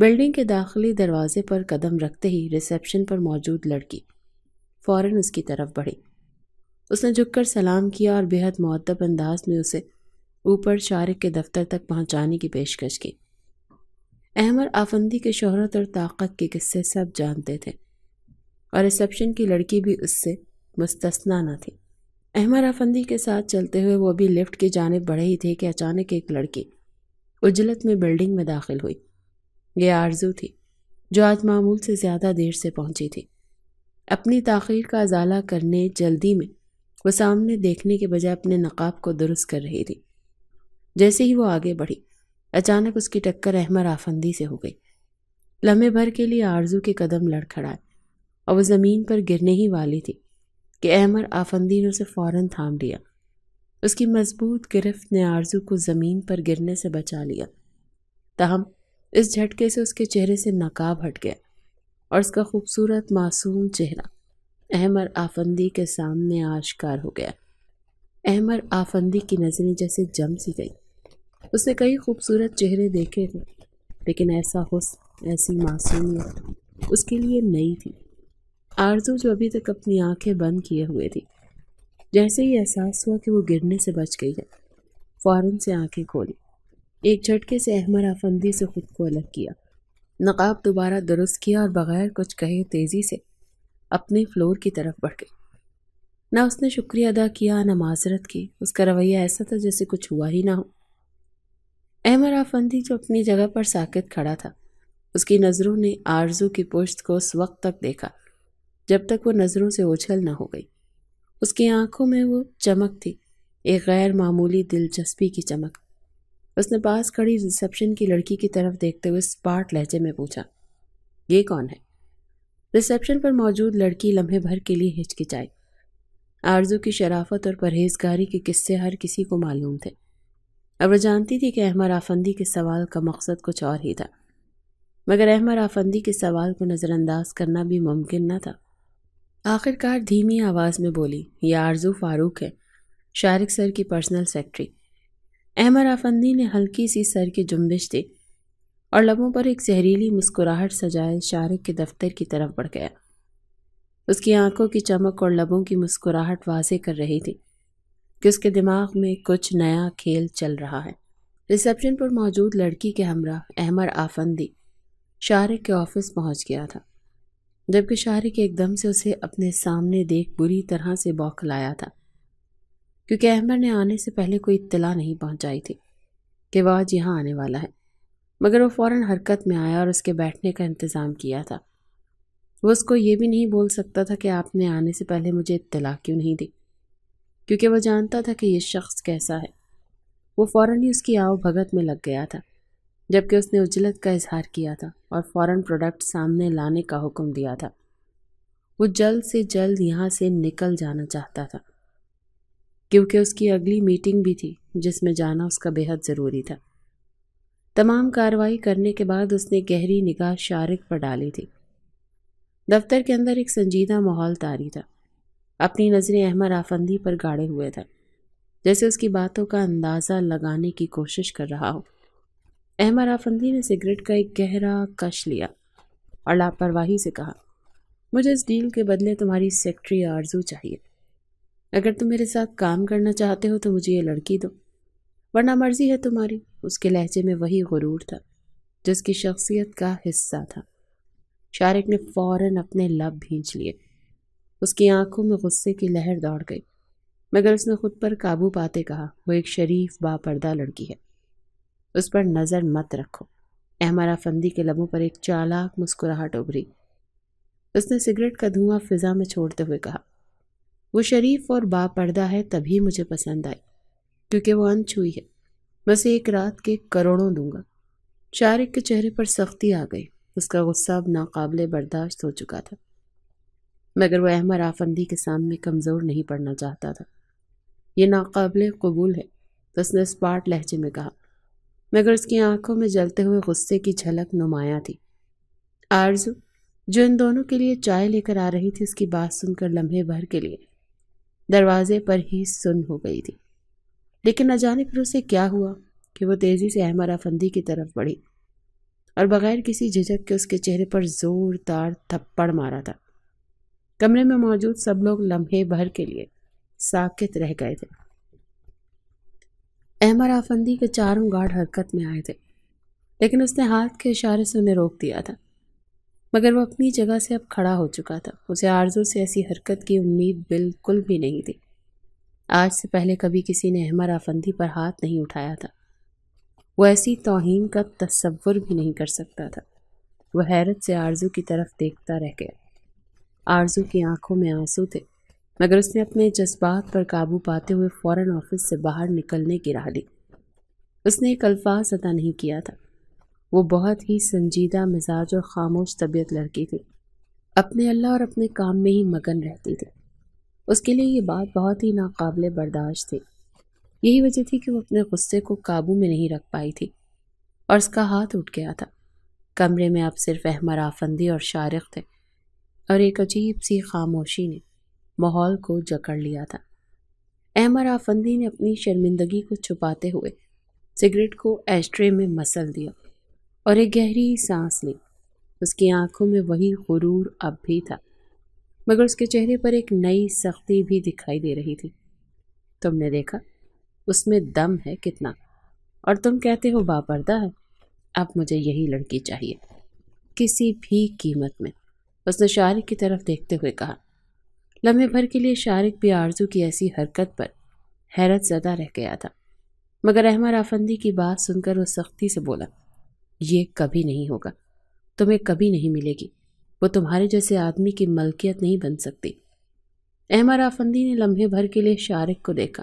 Building کے داخلی دروازے پر قدم رکھتے ہی ریسیپشن پر موجود لڑکی فوراً اس کی طرف بڑھی۔ اس نے جھک کر سلام کیا اور بے حد مؤدب انداز میں اسے اوپر شارق کے دفتر تک پہنچانے کی پیشکش کی۔ احمر آفندی کے شہرت اور طاقت کے قصے سب جانتے تھے اور ریسیپشن کی لڑکی بھی اس سے مستثنا نہ تھی۔ احمر آفندی کے ساتھ چلتے ہوئے وہ بھی لفٹ کی جانب بڑھے ہی تھے کہ اچانک ایک لڑکی عجلت میں بلڈنگ میں داخل ہوئی۔ یہ آرزو تھی جو آج معمول سے زیادہ دیر سے پہنچی تھی۔ اپنی تاخیر کا ازالہ کرنے جلدی میں وہ سامنے دیکھنے کے بجائے اپنے نقاب کو درست کر رہی تھی۔ جیسے ہی وہ آگے بڑھی اچانک اس کی ٹکر احمر آفندی سے ہو گئی۔ لمحے بھر کے لیے آرزو کے قدم لڑکھڑائے اور وہ زمین پر گرنے ہی والی تھی کہ احمر آفندی نے اسے فوراً تھام لیا۔ اس کی مضبوط گرفت نے آرزو کو زمین پر گرنے سے بچا لیا، تاہم اس جھٹکے سے اس کے چہرے سے نقاب ہٹ گیا اور اس کا خوبصورت معصوم چہرہ احمر آفندی کے سامنے آشکار ہو گیا۔ احمر آفندی کی نظریں جیسے جم سی گئی۔ اس نے کئی خوبصورت چہرے دیکھے تھے لیکن ایسا حسن، ایسی معصومیت اس کے لیے نئی تھی۔ آرزو جو ابھی تک اپنی آنکھیں بند کیے ہوئے تھی، جیسے ہی احساس ہوا کہ وہ گرنے سے بچ گئی ہے، فوراً سے آنکھیں کھولی۔ ایک جھٹکے سے احمر آفندی سے خود کو الگ کیا، نقاب دوبارہ درست کیا اور بغیر کچھ کہے تیزی سے اپنے فلور کی طرف بڑھ گئی۔ نہ اس نے شکریہ ادا کیا نہ معذرت کی، اس کا رویہ ایسا تھا جیسے کچھ ہوا ہی نہ ہو۔ احمر آفندی جو اپنی جگہ پر ساکت کھڑا تھا، اس کی نظروں نے آرزو کی پشت کو اس وقت تک دیکھا جب تک وہ نظروں سے اوجھل نہ ہو گئی۔ اس کی آنکھوں میں وہ چمک تھی، ایک غیر معمولی دلچسپی کی چمک۔ اس نے پاس کھڑی ریسیپشن کی لڑکی کی طرف دیکھتے ہوئے اسپاٹ لہجے میں پوچھا، یہ کون ہے؟ ریسیپشن پر موجود لڑکی لمحے بھر کے لیے ہچکچائی۔ آرزو کی شرافت اور پرہیزگاری کے قصے ہر کسی کو معلوم تھے اور وہ جانتی تھی کہ احمر آفندی کے سوال کا مقصد کچھ اور ہی تھا، مگر احمر آفندی کے سوال کو نظر انداز کرنا بھی ممکن نہ تھا۔ آخر کار دھیمی آواز میں بولی، یہ آرزو فاروق ہے، شارق سر کی پرسنل سیکرٹری۔ احمر آفندی نے ہلکی سی سر کی جنبش دی اور لبوں پر ایک زہریلی مسکراہٹ سجائے شارق کے دفتر کی طرف بڑھ گیا۔ اس کی آنکھوں کی چمک اور لبوں کی مسکراہٹ واضح کر رہی تھی کہ اس کے دماغ میں کچھ نیا کھیل چل رہا ہے۔ ریسیپشن پر موجود لڑکی کے ہمراہ احمر آفندی شارق کے آفس پہنچ گیا تھا، جبکہ شارق ایک دم سے اسے اپنے سامنے دیکھ بری طرح سے بوکھلایا تھا، کیونکہ احمر نے آنے سے پہلے کوئی اطلاع نہیں پہنچائی تھی کہ وہ آج یہاں آنے والا ہے، مگر وہ فوراً حرکت میں آیا اور اس کے بیٹھنے کا انتظام کیا تھا۔ وہ اس کو یہ بھی نہیں بول سکتا تھا کہ آپ نے آنے سے پہلے مجھے اطلاع کیوں نہیں دی، کیونکہ وہ جانتا تھا کہ یہ شخص کیسا ہے۔ وہ فوراً ہی اس کی آؤ بھگت میں لگ گیا تھا، جبکہ اس نے عجلت کا اظہار کیا تھا اور فوراً پروڈکٹ سامنے لانے کا حکم دیا تھا۔ وہ جلد سے جلد یہاں سے نکل جانا چاہتا تھا، کیونکہ اس کی اگلی میٹنگ بھی تھی جس میں جانا اس کا بے حد ضروری تھا۔ تمام کارروائی کرنے کے بعد اس نے گہری نگاہ شارق پر ڈالی تھی۔ دفتر کے اندر ایک سنجیدہ ماحول طاری تھا۔ اپنی نظریں احمر آفندی پر گاڑے ہوئے تھا، جیسے اس کی باتوں کا اندازہ لگانے کی کوشش کر رہا ہو۔ احمر آفندی نے سگریٹ کا ایک گہرا کش لیا اور لاپرواہی سے کہا، مجھے اس ڈیل کے بدلے تمہاری سیکرٹری آرزو چاہیے۔ اگر تم میرے ساتھ کام کرنا چاہتے ہو تو مجھے یہ لڑکی دو، ورنہ مرضی ہے تمہاری۔ اس کے لہجے میں وہی غرور تھا جس کی شخصیت کا حصہ تھا۔ شارق نے فوراً اپنے لب بھینچ لیے۔ اس کی آنکھوں میں غصے کی لہر دوڑ گئی، مگر اس نے خود پر قابو پاتے کہا، وہ ایک شریف با پردہ لڑکی ہے، اس پر نظر مت رکھو۔ احمر آفندی کے لبوں پر ایک چالاک مسکراہٹ ابھری۔ اس نے سگریٹ کا دھواں فضا میں چھوڑتے ہوئے کہا، وہ شریف اور با پردہ ہے تبھی مجھے پسند آئی کیونکہ وہ انچھوئی ہے۔ میں اسے ایک رات کے کروڑوں دوں گا۔ شارق کے چہرے پر سختی آ گئی، اس کا غصہ اب ناقابل برداشت ہو چکا تھا، مگر وہ احمر آفندی کے سامنے کمزور نہیں پڑنا چاہتا تھا۔ یہ ناقابل قبول ہے، اس نے اسپاٹ لہجے میں کہا، مگر اس کی آنکھوں میں جلتے ہوئے غصے کی جھلک نمایاں تھی۔ آرزو جو ان دونوں کے لیے چائے لے کر آ رہی تھی، اس کی بات سن کر لمحے بھر کے لیے دروازے پر ہی سن ہو گئی تھی، لیکن نہ جانے پھر اسے کیا ہوا کہ وہ تیزی سے احمر آفندی کی طرف بڑھی اور بغیر کسی جھجک کے اس کے چہرے پر زوردار تھپڑ مارا تھا۔ کمرے میں موجود سب لوگ لمحے بھر کے لیے ساکت رہ گئے تھے۔ احمد آفندی کے چاروں گارڈ حرکت میں آئے تھے، لیکن اس نے ہاتھ کے اشارے سے انہیں روک دیا تھا، مگر وہ اپنی جگہ سے اب کھڑا ہو چکا تھا۔ اسے آرزو سے ایسی حرکت کی امید بالکل بھی نہیں تھی۔ آج سے پہلے کبھی کسی نے احمد آفندی پر ہاتھ نہیں اٹھایا تھا۔ وہ ایسی توہین کا تصور بھی نہیں کر سکتا تھا۔ وہ حیرت سے آرزو کی طرف دیکھتا رہ گیا۔ آرزو کی آنکھوں میں آنسو تھے، مگر اس نے اپنے جذبات پر قابو پاتے ہوئے فوراً آفس سے باہر نکلنے کی راہ لی۔ اس نے ایک الفاظ ادا نہیں کیا تھا۔ وہ بہت ہی سنجیدہ مزاج اور خاموش طبیعت لڑکی تھی، اپنے اللہ اور اپنے کام میں ہی مگن رہتی تھی۔ اس کے لیے یہ بات بہت ہی ناقابل برداشت تھی۔ یہی وجہ تھی کہ وہ اپنے غصے کو قابو میں نہیں رکھ پائی تھی اور اس کا ہاتھ اٹھ گیا تھا۔ کمرے میں اب صرف احمد آفندی اور شارق تھے، اور ایک عجیب سی خاموشی نے ماحول کو جکڑ لیا تھا۔ احمد آفندی نے اپنی شرمندگی کو چھپاتے ہوئے سگریٹ کو ایشٹرے میں مسل دیا اور ایک گہری سانس لی۔ اس کی آنکھوں میں وہی غرور اب بھی تھا، مگر اس کے چہرے پر ایک نئی سختی بھی دکھائی دے رہی تھی۔ تم نے دیکھا اس میں دم ہے کتنا، اور تم کہتے ہو باپردہ ہے۔ اب مجھے یہی لڑکی چاہیے، کسی بھی قیمت میں، اس نے شارق کی طرف دیکھتے ہوئے کہا۔ لمحے بھر کے لیے شارق بھی آرزو کی ایسی حرکت پر حیرت زدہ رہ گیا تھا، مگر احمد آفندی کی بات سن کر وہ سختی سے بولا، یہ کبھی نہیں ہوگا، تمہیں کبھی نہیں ملے گی، وہ تمہارے جیسے آدمی کی ملکیت نہیں بن سکتی۔ احمد آفندی نے لمحے بھر کے لیے شارق کو دیکھا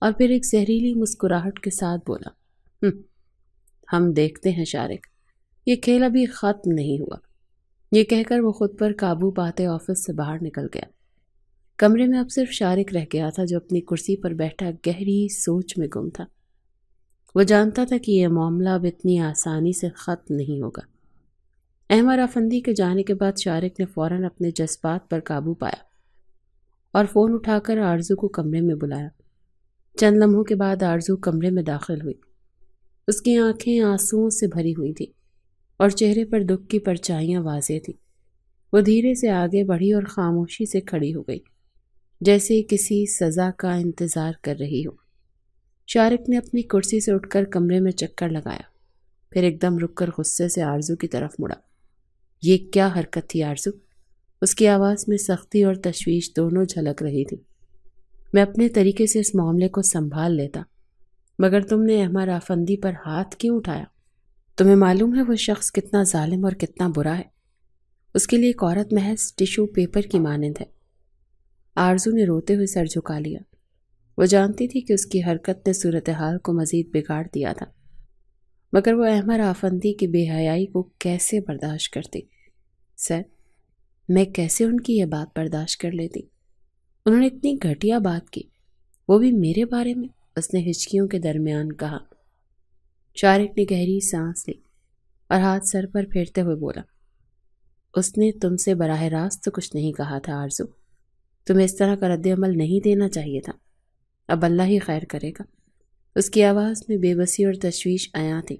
اور پھر ایک زہریلی مسکراہٹ کے ساتھ بولا، ہم دیکھتے ہیں شارق، یہ کھیل ابھی ختم نہیں ہوا۔ یہ کہہ کر وہ خود پر قابو پاتے آفس سے باہر نکل گیا۔ کمرے میں اب صرف شارق رہ گیا تھا، جو اپنی کرسی پر بیٹھا گہری سوچ میں گم تھا۔ وہ جانتا تھا کہ یہ معاملہ اب اتنی آسانی سے ختم نہیں ہوگا۔ احمد آفندی کے جانے کے بعد شارق نے فوراً اپنے جذبات پر قابو پایا اور فون اٹھا کر آرزو کو کمرے میں بلایا۔ چند لمحوں کے بعد آرزو کمرے میں داخل ہوئی۔ اس کی آنکھیں آنسوؤں سے بھری ہوئی تھیں اور چہرے پر دکھ کی پرچھائیاں واضح تھیں۔ وہ دھیرے سے آگے بڑھی اور خاموشی سے کھڑی ہو گئی، جیسے کسی سزا کا انتظار کر رہی ہو۔ شارق نے اپنی کرسی سے اٹھ کر کمرے میں چکر لگایا، پھر ایک دم رک کر غصے سے آرزو کی طرف مڑا۔ یہ کیا حرکت تھی آرزو؟ اس کی آواز میں سختی اور تشویش دونوں جھلک رہی تھی۔ میں اپنے طریقے سے اس معاملے کو سنبھال لیتا، مگر تم نے احمد آفندی پر ہاتھ کیوں اٹھایا؟ تمہیں معلوم ہے وہ شخص کتنا ظالم اور کتنا برا ہے؟ اس کے لیے ایک عورت محض ٹیشو پیپر کی مانند ہے۔ آرزو نے روتے ہوئے سر جھکا لیا۔ وہ جانتی تھی کہ اس کی حرکت نے صورتحال کو مزید بگاڑ دیا تھا، مگر وہ احمد آفندی کی بے حیائی کو کیسے برداشت کرتی؟ سر، میں کیسے ان کی یہ بات برداشت کر لیتی؟ انہوں نے اتنی گھٹیا بات کی، وہ بھی میرے بارے میں، اس نے ہچکیوں کے درمیان کہا۔ شارق نے گہری سانس لی اور ہاتھ سر پر پھیرتے ہوئے بولا، اس نے تم سے براہ راست تو کچھ نہیں کہا تھا آرزو، تمہیں اس طرح کا رد عمل نہیں دینا چاہیے تھا، اب اللہ ہی خیر کرے گا۔ اس کی آواز میں بے بسی اور تشویش عیاں تھی۔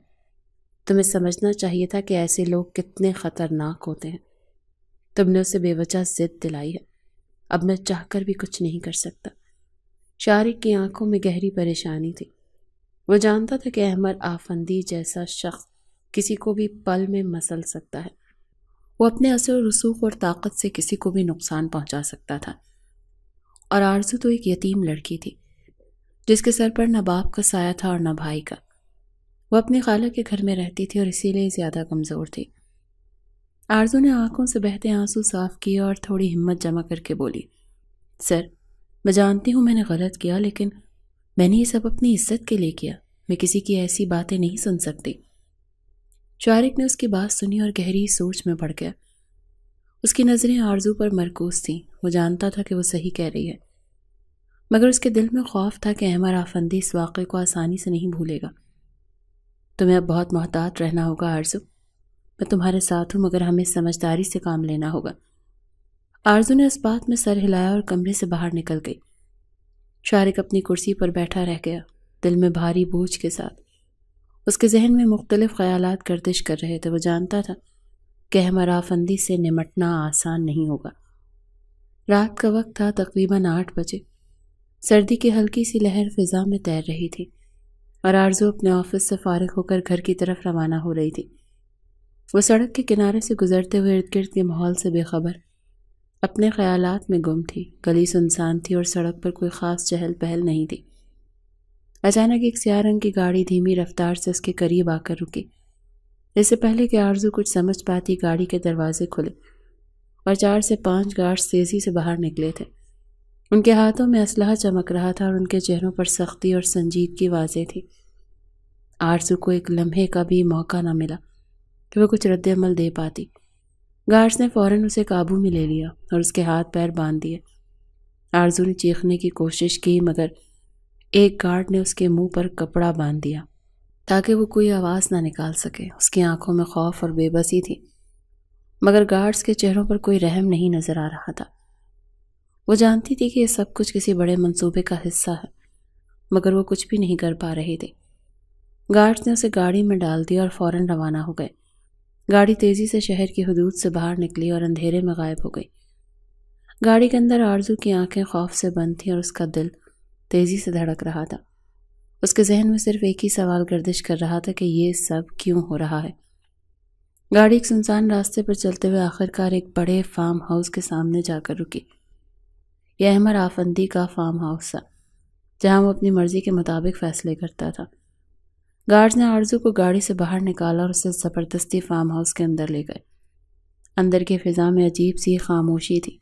تمہیں سمجھنا چاہیے تھا کہ ایسے لوگ کتنے خطرناک ہوتے ہیں۔ تم نے اسے بے وجہ ضد دلائی ہے، اب میں چاہ کر بھی کچھ نہیں کر سکتا۔ شارق کی آنکھوں میں گہری پریشانی تھی۔ وہ جانتا تھا کہ احمد آفندی جیسا شخص کسی کو بھی پل میں مسل سکتا ہے۔ وہ اپنے اثر و رسوخ اور طاقت سے کسی کو بھی نقصان پہنچا سکتا تھا، اور آرزو تو ایک یتیم لڑکی تھی جس کے سر پر نہ باپ کا سایہ تھا اور نہ بھائی کا۔ وہ اپنی خالہ کے گھر میں رہتی تھی اور اسی لیے زیادہ کمزور تھی۔ آرزو نے آنکھوں سے بہتے آنسو صاف کیے اور تھوڑی ہمت جمع کر کے بولی، سر، میں جانتی ہوں میں نے غلط کیا، لیکن میں نے یہ سب اپنی عزت کے لیے کیا، میں کسی کی ایسی باتیں نہیں سن سکتی۔ شارق نے اس کی بات سنی اور گہری سوچ میں پڑ گیا۔ اس کی نظریں آرزو پر مرکوز تھیں۔ وہ جانتا تھا کہ وہ صحیح کہہ رہی ہے، مگر اس کے دل میں خوف تھا کہ احمد آفندی اس واقعے کو آسانی سے نہیں بھولے گا۔ تمہیں اب بہت محتاط رہنا ہوگا آرزو، میں تمہارے ساتھ ہوں، مگر ہمیں سمجھداری سے کام لینا ہوگا۔ آرزو نے اس بات میں سر ہلایا اور کمرے سے باہر نکل گئی۔ شارق اپنی کرسی پر بیٹھا رہ گیا، دل میں بھاری بوجھ کے ساتھ۔ اس کے ذہن میں مختلف خیالات گردش کر رہے تھے۔ وہ جانتا تھا کہ احمر آفندی سے نمٹنا آسان نہیں ہوگا۔ رات کا وقت تھا، تقریباً 8 بجے۔ سردی کی ہلکی سی لہر فضا میں تیر رہی تھی اور آرزو اپنے آفس سے فارغ ہو کر گھر کی طرف روانہ ہو رہی تھی۔ وہ سڑک کے کنارے سے گزرتے ہوئے ارد گرد کے ماحول سے بے خبر اپنے خیالات میں گم تھی۔ گلی سنسان تھی اور سڑک پر کوئی خاص چہل پہل نہیں تھی۔ اچانک ایک سیاہ رنگ کی گاڑی دھیمی رفتار سے اس کے قریب آ کر رکی۔ اس سے پہلے کہ آرزو کچھ سمجھ پاتی، گاڑی کے دروازے کھلے اور 4 سے 5 گارڈز تیزی سے باہر نکلے تھے۔ ان کے ہاتھوں میں اسلحہ چمک رہا تھا اور ان کے چہروں پر سختی اور سنجیدگی واضح تھی۔ آرزو کو ایک لمحے کا بھی موقع نہ ملا کہ وہ کچھ رد عمل دے پاتی۔ گارڈز نے فوراً اسے قابو میں لے لیا اور اس کے ہاتھ پیر باندھ دیے۔ آرزو نے چیخنے کی کوشش کی مگر ایک گارڈ نے اس کے منہ پر کپڑا باندھ دیا تاکہ وہ کوئی آواز نہ نکال سکے۔ اس کی آنکھوں میں خوف اور بے بسی تھی مگر گارڈز کے چہروں پر کوئی رحم نہیں نظر آ رہا تھا۔ وہ جانتی تھی کہ یہ سب کچھ کسی بڑے منصوبے کا حصہ ہے مگر وہ کچھ بھی نہیں کر پا رہے تھے۔ گارڈز نے اسے گاڑی میں ڈال دیا اور فوراً روانہ ہو گئے۔ گاڑی تیزی سے شہر کی حدود سے باہر نکلی اور اندھیرے میں غائب ہو گئی۔ گاڑی کے اندر آرزو کی آنکھیں خوف سے بند تھیں اور اس کا دل تیزی سے دھڑک رہا تھا۔ اس کے ذہن میں صرف ایک ہی سوال گردش کر رہا تھا کہ یہ سب کیوں ہو رہا ہے۔ گاڑی ایک سنسان راستے پر چلتے ہوئے آخرکار ایک بڑے فارم ہاؤس کے سامنے جا کر رکی۔ یہ احمر آفندی کا فارم ہاؤس تھا جہاں وہ اپنی مرضی کے مطابق فیصلے کرتا تھا۔ گارڈز نے آرزو کو گاڑی سے باہر نکالا اور اسے زبردستی فارم ہاؤس کے اندر لے گئے۔ اندر کے فضا میں عجیب سی خاموشی تھی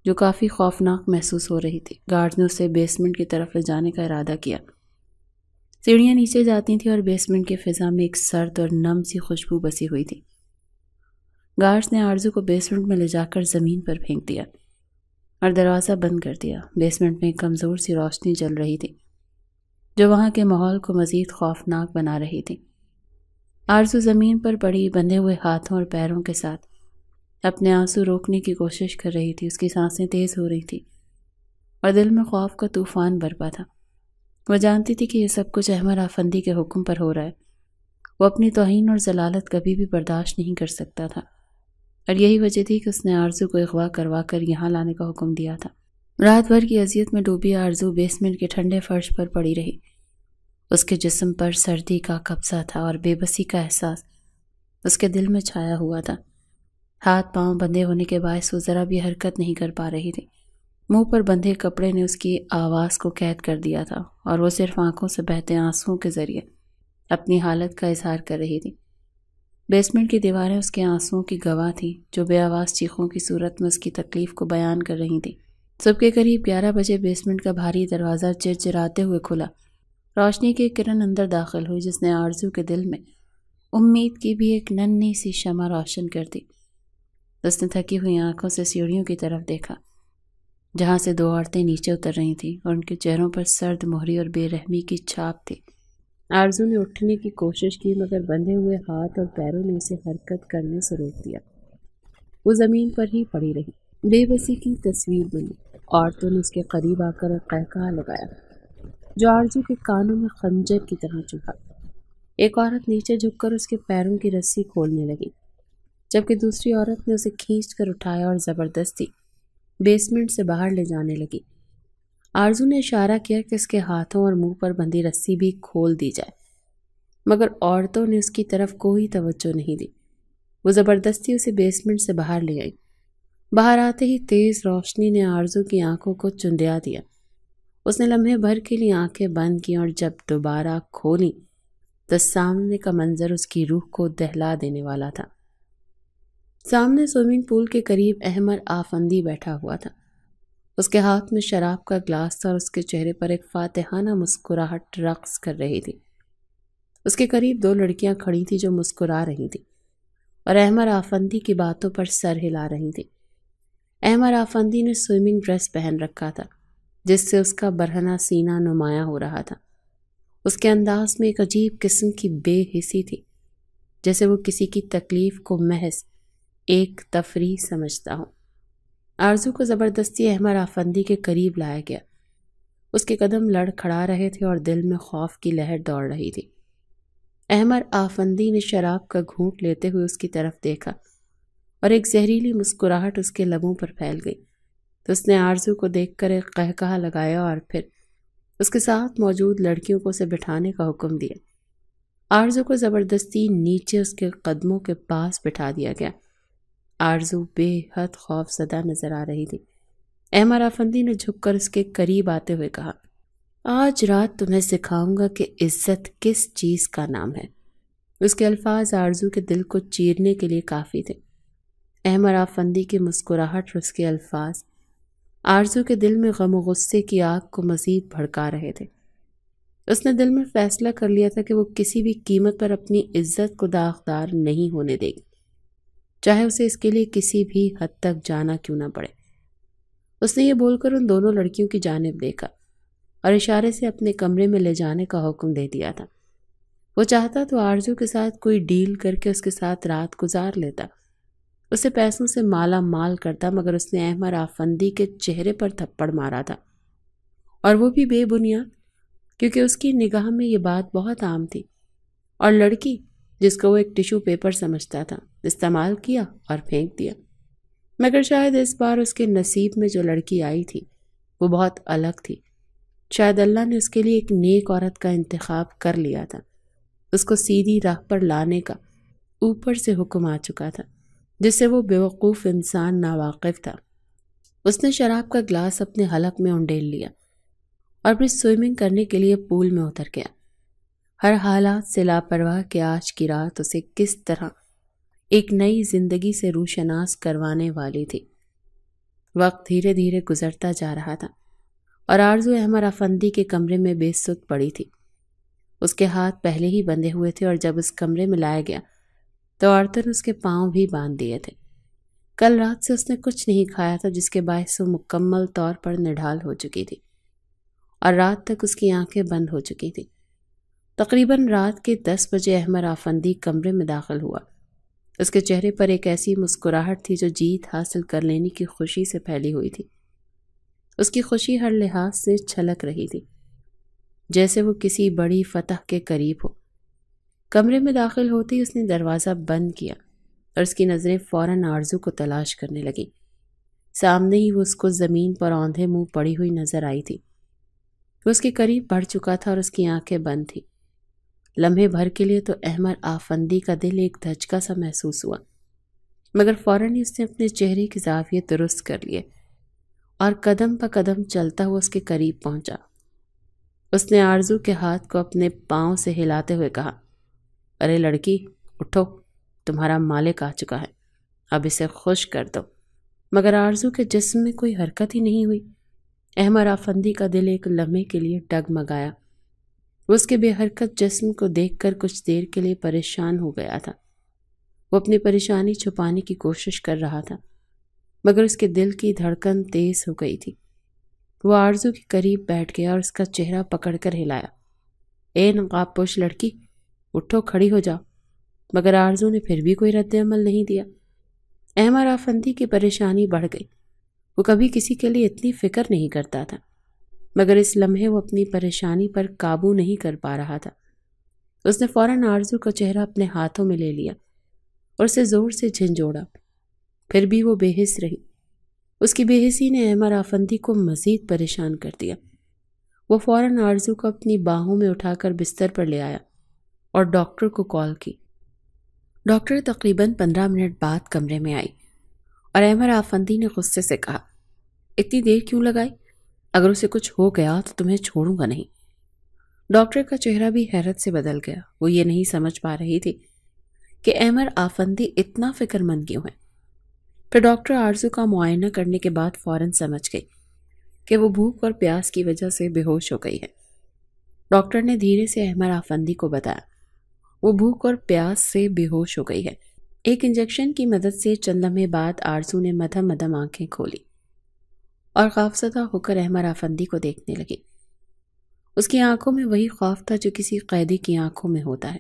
جو کافی خوفناک محسوس ہو رہی تھی۔ گارڈز نے اسے بیسمنٹ کی طرف لے جانے کا ارادہ کیا۔ سیڑھیاں نیچے جاتی تھیں اور بیسمنٹ کے فضا میں ایک سرد اور نم سی خوشبو بسی ہوئی تھی۔ گارڈز نے آرزو کو بیسمنٹ میں لے جا کر زمین پر پھینک دیا اور دروازہ بند کر دیا۔ بیسمنٹ میں ایک کمزور سی روشنی جل رہی تھی جو وہاں کے ماحول کو مزید خوفناک بنا رہی تھی۔ آرزو زمین پر پڑی بندھے ہوئے ہاتھوں اور پیروں کے ساتھ اپنے آنسو روکنے کی کوشش کر رہی تھی۔ اس کی سانسیں تیز ہو رہی تھی اور دل میں خوف کا طوفان برپا تھا۔ وہ جانتی تھی کہ یہ سب کچھ احمر آفندی کے حکم پر ہو رہا ہے۔ وہ اپنی توہین اور ذلالت کبھی بھی برداشت نہیں کر سکتا تھا اور یہی وجہ تھی کہ اس نے آرزو کو اغوا کروا کر یہاں لانے کا حکم دیا تھا۔ رات بھر کی اذیت میں ڈوبی آرزو بیسمنٹ کے ٹھنڈے فرش پر پڑی رہی۔ اس کے جسم پر سردی کا قبضہ تھا اور بے بسی کا احساس اس کے دل میں چھایا ہوا تھا۔ ہاتھ پاؤں بندھے ہونے کے باعث وہ ذرا بھی حرکت نہیں کر پا رہی تھی۔ منہ پر بندھے کپڑے نے اس کی آواز کو قید کر دیا تھا اور وہ صرف آنکھوں سے بہتے آنسوؤں کے ذریعے اپنی حالت کا اظہار کر رہی تھی۔ بیسمنٹ کی دیواریں اس کے آنسوؤں کی گواہ تھیں جو بے آواز چیخوں کی صورت میں اس کی تکلیف کو بیان کر رہی تھیں۔ صبح کے قریب 11 بجے بیسمنٹ کا بھاری دروازہ چرچراتے ہوئے کھلا۔ روشنی کی ایک کرن اندر داخل ہوئی جس نے آرزو کے دل میں امید کی بھی ایک ننھی سی شمع روشن کر دی۔ اس نے تھکی ہوئی آنکھوں سے سیڑھیوں کی طرف دیکھا جہاں سے 2 عورتیں نیچے اتر رہی تھیں اور ان کے چہروں پر سرد مہری اور بے رحمی کی چھاپ تھی۔ آرزو نے اٹھنے کی کوشش کی مگر بندھے ہوئے ہاتھ اور پیروں نے اسے حرکت کرنے سے روک دیا۔ وہ زمین پر ہی پڑی رہی۔ بے بسی کی تصویر بنی۔ عورتوں نے اس کے قریب آ کر قہقہا لگایا جو آرزو کے کانوں میں خنجر کی طرح چبھا۔ ایک عورت نیچے جھک کر اس کے پیروں کی رسی کھولنے لگی جبکہ دوسری عورت نے اسے کھینچ کر اٹھایا اور زبردستی بیسمنٹ سے باہر لے جانے لگی۔ آرزو نے اشارہ کیا کہ اس کے ہاتھوں اور منہ پر بندھی رسی بھی کھول دی جائے مگر عورتوں نے اس کی طرف کوئی توجہ نہیں دی۔ وہ زبردستی اسے بیسمنٹ سے باہر لے آئی۔ باہر آتے ہی تیز روشنی نے آرزو کی آنکھوں کو چندیا دیا۔ اس نے لمحے بھر کے لیے آنکھیں بند کی اور جب دوبارہ کھولیں تو سامنے کا منظر اس کی روح کو دہلا دینے والا تھا۔ سامنے سوئمنگ پول کے قریب احمر آفندی بیٹھا ہوا تھا۔ اس کے ہاتھ میں شراب کا گلاس تھا اور اس کے چہرے پر ایک فاتحانہ مسکراہٹ رقص کر رہی تھی۔ اس کے قریب 2 لڑکیاں کھڑی تھیں جو مسکرا رہی تھیں اور احمر آفندی کی باتوں پر سر ہلا رہی تھیں۔ احمر آفندی نے سوئمنگ ڈریس پہن رکھا تھا جس سے اس کا برہنہ سینہ نمایاں ہو رہا تھا۔ اس کے انداز میں ایک عجیب قسم کی بے حسی تھی جیسے وہ کسی کی تکلیف کو محض ایک تفریح سمجھتا ہوں۔ آرزو کو زبردستی احمر آفندی کے قریب لایا گیا۔ اس کے قدم لڑ کھڑا رہے تھے اور دل میں خوف کی لہر دوڑ رہی تھی۔ احمر آفندی نے شراب کا گھونٹ لیتے ہوئے اس کی طرف دیکھا اور ایک زہریلی مسکراہٹ اس کے لبوں پر پھیل گئی تو اس نے آرزو کو دیکھ کر ایک قہقہہ لگایا اور پھر اس کے ساتھ موجود لڑکیوں کو اسے بٹھانے کا حکم دیا۔ آرزو کو زبردستی نیچے اس کے قدموں کے پاس بٹھا دیا گیا۔ آرزو بے حد خوف زدہ نظر آ رہی تھی۔ احمر آفندی نے جھک کر اس کے قریب آتے ہوئے کہا، آج رات تمہیں سکھاؤں گا کہ عزت کس چیز کا نام ہے۔ اس کے الفاظ آرزو کے دل کو چیرنے کے لیے کافی تھے۔ احمر آفندی کی مسکراہٹ اور اس کے الفاظ آرزو کے دل میں غم و غصے کی آگ کو مزید بھڑکا رہے تھے۔ اس نے دل میں فیصلہ کر لیا تھا کہ وہ کسی بھی قیمت پر اپنی عزت کو داغدار نہیں ہونے دے گی، چاہے اسے اس کے لیے کسی بھی حد تک جانا کیوں نہ پڑے۔ اس نے یہ بول کر ان دونوں لڑکیوں کی جانب دیکھا اور اشارے سے اپنے کمرے میں لے جانے کا حکم دے دیا تھا۔ وہ چاہتا تو آرزو کے ساتھ کوئی ڈیل کر کے اس کے ساتھ رات گزار لیتا، اسے پیسوں سے مالا مال کرتا، مگر اس نے احمر آفندی کے چہرے پر تھپڑ مارا تھا، اور وہ بھی بے بنیاد، کیونکہ اس کی نگاہ میں یہ بات بہت عام تھی، اور لڑکی جس کو وہ ایک ٹیشو پیپر سمجھتا تھا استعمال کیا اور پھینک دیا۔ مگر شاید اس بار اس کے نصیب میں جو لڑکی آئی تھی وہ بہت الگ تھی۔ شاید اللہ نے اس کے لیے ایک نیک عورت کا انتخاب کر لیا تھا۔ اس کو سیدھی راہ پر لانے کا اوپر سے حکم آ چکا تھا، جس سے وہ بیوقوف انسان ناواقف تھا۔ اس نے شراب کا گلاس اپنے حلق میں انڈیل لیا اور پھر سوئمنگ کرنے کے لیے پول میں اتر گیا۔ ہر حالات سے لاپرواہ کہ آج کی رات اسے کس طرح ایک نئی زندگی سے روشناس کروانے والی تھی۔ وقت دھیرے دھیرے گزرتا جا رہا تھا اور آرزو احمر آفندی کے کمرے میں بے سود پڑی تھی۔ اس کے ہاتھ پہلے ہی بندھے ہوئے تھے اور جب اس کمرے میں لایا گیا تو عورتوں نے اس کے پاؤں بھی باندھ دیے تھے۔ کل رات سے اس نے کچھ نہیں کھایا تھا، جس کے باعث وہ مکمل طور پر نڈھال ہو چکی تھی اور رات تک اس کی آنکھیں بند ہو چکی تھی۔ تقریباً رات کے 10 بجے احمر آفندی کمرے میں داخل ہوا۔ اس کے چہرے پر ایک ایسی مسکراہٹ تھی جو جیت حاصل کر لینے کی خوشی سے پھیلی ہوئی تھی۔ اس کی خوشی ہر لحاظ سے چھلک رہی تھی، جیسے وہ کسی بڑی فتح کے قریب ہو۔ کمرے میں داخل ہوتے ہی اس نے دروازہ بند کیا اور اس کی نظریں فوراً آرزو کو تلاش کرنے لگیں۔ سامنے ہی وہ اس کو زمین پر اوندھے منہ پڑی ہوئی نظر آئی تھی۔ وہ اس کے قریب بڑھ چکا تھا اور اس کی آنکھیں بند تھیں۔ لمحے بھر کے لیے تو احمر آفندی کا دل ایک دھچکا سا محسوس ہوا، مگر فوراً ہی اس نے اپنے چہرے کے زاویے درست کر لیے اور قدم پہ قدم چلتا ہوا اس کے قریب پہنچا۔ اس نے آرزو کے ہاتھ کو اپنے پاؤں سے ہلاتے ہوئے کہا، ارے لڑکی اٹھو، تمہارا مالک آ چکا ہے، اب اسے خوش کر دو۔ مگر آرزو کے جسم میں کوئی حرکت ہی نہیں ہوئی۔ احمر آفندی کا دل ایک لمحے کے لیے ڈگمگایا۔ وہ اس کے بے حرکت جسم کو دیکھ کر کچھ دیر کے لیے پریشان ہو گیا تھا۔ وہ اپنی پریشانی چھپانے کی کوشش کر رہا تھا، مگر اس کے دل کی دھڑکن تیز ہو گئی تھی۔ وہ آرزو کے قریب بیٹھ گیا اور اس کا چہرہ پکڑ کر ہلایا۔ اے نقاب پوش لڑکی، اٹھو، کھڑی ہو جاؤ۔ مگر آرزو نے پھر بھی کوئی رد عمل نہیں دیا۔ احمر آفندی کی پریشانی بڑھ گئی۔ وہ کبھی کسی کے لیے اتنی فکر نہیں کرتا تھا، مگر اس لمحے وہ اپنی پریشانی پر قابو نہیں کر پا رہا تھا۔ اس نے فوراً آرزو کا چہرہ اپنے ہاتھوں میں لے لیا اور اسے زور سے جھنجھوڑا۔ پھر بھی وہ بے حس رہی۔ اس کی بے حسی نے احمر آفندی کو مزید پریشان کر دیا۔ وہ فوراً آرزو کو اپنی باہوں میں اٹھا کر بستر پر لے آیا اور ڈاکٹر کو کال کی۔ ڈاکٹر تقریباً 15 منٹ بعد کمرے میں آئی اور احمر آفندی نے غصے سے کہا، اتنی دیر کیوں لگائی؟ اگر اسے کچھ ہو گیا تو تمہیں چھوڑوں گا نہیں۔ ڈاکٹر کا چہرہ بھی حیرت سے بدل گیا۔ وہ یہ نہیں سمجھ پا رہی تھی کہ احمر آفندی اتنا فکر مند کیوں ہے۔ پھر ڈاکٹر آرزو کا معائنہ کرنے کے بعد فوراً سمجھ گئی کہ وہ بھوک اور پیاس کی وجہ سے بے ہوش ہو گئی ہے۔ ڈاکٹر نے دھیرے سے احمر آفندی کو بتایا، وہ بھوک اور پیاس سے بے ہوش ہو گئی ہے۔ ایک انجیکشن کی مدد سے چند لمحے بعد آرزو نے مدھم مدھم آنکھیں کھولی اور خوفزدہ ہو کر احمر آفندی کو دیکھنے لگی۔ اس کی آنکھوں میں وہی خوف تھا جو کسی قیدی کی آنکھوں میں ہوتا ہے،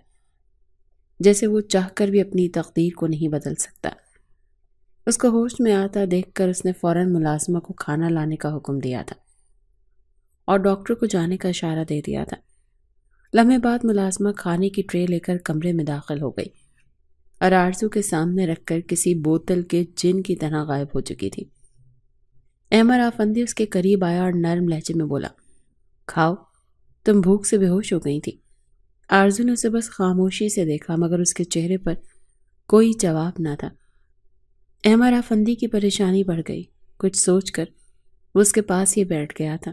جیسے وہ چاہ کر بھی اپنی تقدیر کو نہیں بدل سکتا۔ اس کو ہوش میں آتا دیکھ کر اس نے فوراً ملازمہ کو کھانا لانے کا حکم دیا تھا اور ڈاکٹر کو جانے کا اشارہ دے دیا تھا۔ لمحے بعد ملازمہ کھانے کی ٹرے لے کر کمرے میں داخل ہو گئی اور آرزو کے سامنے رکھ کر کسی بوتل کے جن کی طرح غائب ہو چکی تھی۔ احمر آفندی اس کے قریب آیا اور نرم لہجے میں بولا، کھاؤ، تم بھوک سے بے ہوش ہو گئی تھی۔ آرزو نے اسے بس خاموشی سے دیکھا مگر اس کے چہرے پر کوئی جواب نہ تھا۔ احمر آفندی کی پریشانی بڑھ گئی۔ کچھ سوچ کر وہ اس کے پاس ہی بیٹھ گیا تھا۔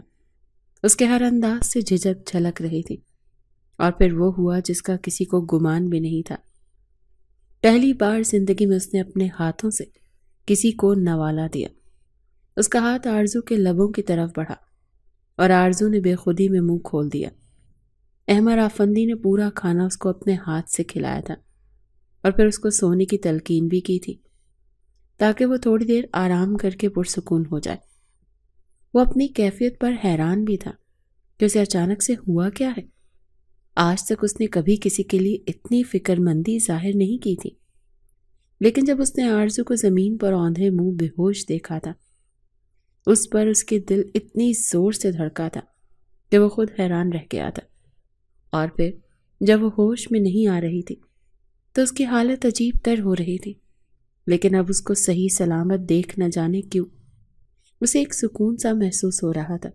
اس کے ہر انداز سے جھجک جھلک رہی تھی، اور پھر وہ ہوا جس کا کسی کو گمان بھی نہیں تھا۔ پہلی بار زندگی میں اس نے اپنے ہاتھوں سے کسی کو نوالا دیا۔ اس کا ہاتھ آرزو کے لبوں کی طرف بڑھا اور آرزو نے بے خودی میں منہ کھول دیا۔ احمر آفندی نے پورا کھانا اس کو اپنے ہاتھ سے کھلایا تھا اور پھر اس کو سونے کی تلقین بھی کی تھی تاکہ وہ تھوڑی دیر آرام کر کے پرسکون ہو جائے۔ وہ اپنی کیفیت پر حیران بھی تھا کہ اسے اچانک سے ہوا کیا ہے۔ آج تک اس نے کبھی کسی کے لیے اتنی فکر مندی ظاہر نہیں کی تھی، لیکن جب اس نے آرزو کو زمین پر اوندھے منہ بے ہوش دیکھا تھا، اس پر اس کے دل اتنی زور سے دھڑکا تھا کہ وہ خود حیران رہ گیا تھا۔ اور پھر جب وہ ہوش میں نہیں آ رہی تھی تو اس کی حالت عجیب تر ہو رہی تھی، لیکن اب اس کو صحیح سلامت دیکھ نہ جانے کیوں اسے ایک سکون سا محسوس ہو رہا تھا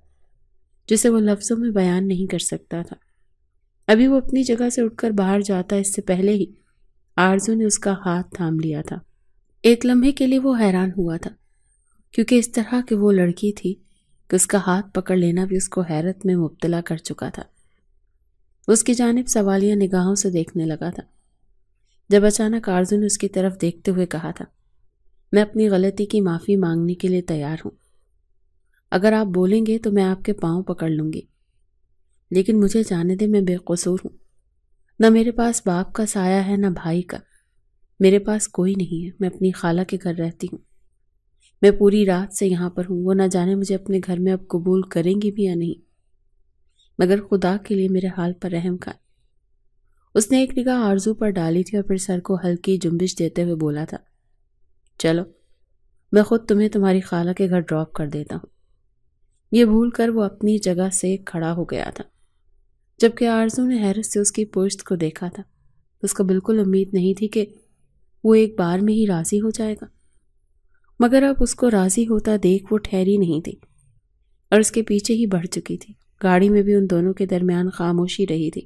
جسے وہ لفظوں میں بیان نہیں کر سکتا تھا۔ ابھی وہ اپنی جگہ سے اٹھ کر باہر جاتا اس سے پہلے ہی آرزو نے اس کا ہاتھ تھام لیا تھا۔ ایک لمحے کے لیے وہ حیران ہوا تھا، کیونکہ اس طرح کہ وہ لڑکی تھی کہ اس کا ہاتھ پکڑ لینا بھی اس کو حیرت میں مبتلا کر چکا تھا۔ اس کی جانب سوالیہ نگاہوں سے دیکھنے لگا تھا، جب اچانک آرزو نے اس کی طرف دیکھتے ہوئے کہا تھا، میں اپنی غلطی کی معافی مانگنے کے لیے تیار ہوں۔ اگر آپ بولیں گے تو میں آپ کے پاؤں پکڑ لوں گی، لیکن مجھے جانے دے، میں بے قصور ہوں۔ نہ میرے پاس باپ کا سایہ ہے نہ بھائی کا، میرے پاس کوئی نہیں ہے۔ میں اپنی خالہ کے گھر رہتی ہوں، میں پوری رات سے یہاں پر ہوں۔ وہ نہ جانے مجھے اپنے گھر میں اب قبول کریں گی بھی یا نہیں، مگر خدا کے لیے میرے حال پر رحم کر۔ اس نے ایک نگاہ آرزو پر ڈالی تھی اور پھر سر کو ہلکی جنبش دیتے ہوئے بولا تھا، چلو میں خود تمہیں تمہاری خالہ کے گھر ڈراپ کر دیتا ہوں۔ یہ بھول کر وہ اپنی جگہ سے کھڑا ہو گیا تھا، جبکہ آرزو نے حیرت سے اس کی پشت کو دیکھا تھا۔ اس کو بالکل امید نہیں تھی کہ وہ ایک بار میں ہی راضی ہو جائے گا، مگر اب اس کو راضی ہوتا دیکھ وہ ٹھہری نہیں تھی اور اس کے پیچھے ہی بڑھ چکی تھی۔ گاڑی میں بھی ان دونوں کے درمیان خاموشی رہی تھی،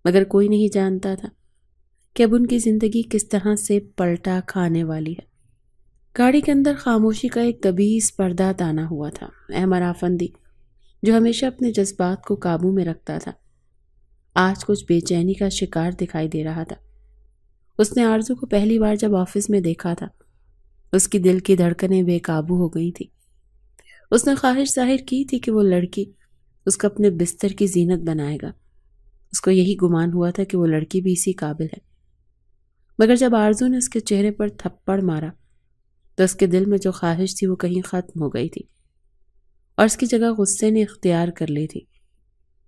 مگر کوئی نہیں جانتا تھا کہ اب ان کی زندگی کس طرح سے پلٹا کھانے والی ہے۔ گاڑی کے اندر خاموشی کا ایک دبیس پردہ تانا ہوا تھا۔ احمر آفندی، جو ہمیشہ اپنے جذبات کو قابو میں رکھتا تھا، آج کچھ بے چینی کا شکار دکھائی دے رہا تھا۔ اس نے آرزو کو پہلی بار جب آفس میں دیکھا تھا، اس کی دل کی دھڑکنیں بے قابو ہو گئی تھی۔ اس نے خواہش ظاہر کی تھی کہ وہ لڑکی اس کو اپنے بستر کی زینت بنائے گا۔ اس کو یہی گمان ہوا تھا کہ وہ لڑکی بھی اسی قابل ہے، مگر جب آرزو نے اس کے چہرے پر تھپڑ مارا تو اس کے دل میں جو خواہش تھی وہ کہیں ختم ہو گئی تھی اور اس کی جگہ غصے نے اختیار کر لی تھی۔